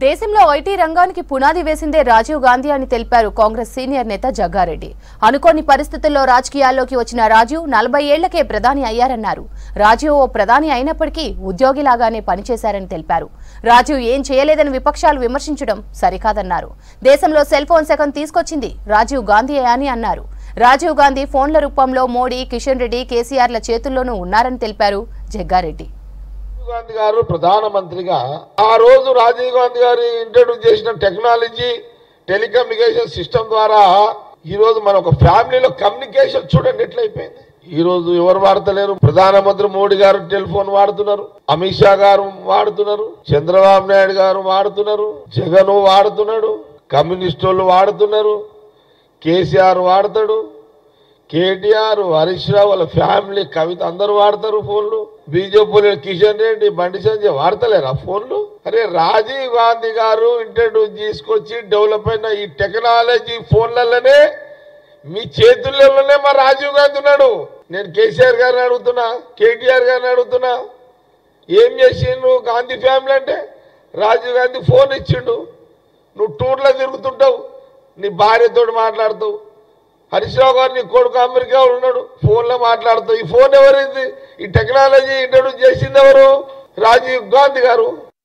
దేశంలో ఐటీ రంగానికి పునాది వేసిందే రాజీవ్ గాంధీ అని తెలిపారు కాంగ్రెస్ సీనియర్ నేత జగ్గారెడ్డి. అనుకోని పరిస్థితుల్లో రాజకీయాల్లోకి వచ్చిన రాజీవ్ 40 ఏళ్లకే ప్రధాని అయ్యారన్నారు. రాజీవ్ ఓ ప్రధాని అయినప్పటికీ ఉద్యోగిలాగానే పనిచేశారని తెలిపారు. రాజీవ్ ఏం చేయలేదని విపక్షాలు విమర్శించడం సరికాదన్నారు. దేశంలో సెల్ ఫోన్ శకం తీసుకొచ్చింది రాజీవ్ గాంధీ అని అన్నారు. రాజీవ్ గాంధీ ఫోన్ల రూపంలో మోడీ, కిషన్ రెడ్డి, కేసీఆర్ల చేతుల్లోనూ ఉన్నారని తెలిపారు జగ్గారెడ్డి. గాంధీ గారు ప్రధానమంత్రిగా ఆ రోజు రాజీవ్ గాంధీ గారు ఇంట్రడ్యూస్ చేసిన టెక్నాలజీ టెలికమ్యూనికేషన్ సిస్టమ్ ద్వారా ఈ రోజు మన ఒక ఫ్యామిలీలో కమ్యూనికేషన్ చూడండి ఎట్లయిపోయింది. ఈ రోజు ఎవరు వాడతలేరు. ప్రధానమంత్రి మోడీ గారు టెలిఫోన్ వాడుతున్నారు, అమిత్ షా గారు వాడుతున్నారు, చంద్రబాబు నాయుడు గారు వాడుతున్నారు, జగన్ వాడుతున్నాడు, కమ్యూనిస్టు వాడుతున్నారు, కేసీఆర్ వాడతాడు, కేటీఆర్, హరీష్ రావు వాళ్ళ ఫ్యామిలీ, కవిత అందరూ వాడతారు ఫోన్లు. బీజేపీ కిషన్ రెడ్డి, బండి సంజయ్ వాడతలేరు ఆ ఫోన్లు. అరే రాజీవ్ గాంధీ గారు ఇంట్రడ్యూస్ తీసుకొచ్చి డెవలప్ అయిన ఈ టెక్నాలజీ ఫోన్లలోనే మీ చేతుల్లోనే మా రాజీవ్ గాంధీ ఉన్నాడు. నేను కేసీఆర్ గారిని అడుగుతున్నా, కేటీఆర్ గారిని అడుగుతున్నా, ఏం చేసిండు గాంధీ ఫ్యామిలీ అంటే? రాజీవ్ గాంధీ ఫోన్ ఇచ్చిండు. నువ్వు టూర్లో తిరుగుతుంటావు, నీ భార్యతో మాట్లాడుతావు. హరీష్ రావు గారు నీ కొడుకు అమెరికా ఉన్నాడు, ఫోన్లో మాట్లాడుతావు. ఈ ఫోన్ ఎవరిది? ఈ టెక్నాలజీ ఇంట్రడ్యూస్ చేసింది ఎవరు? రాజీవ్ గాంధీ గారు.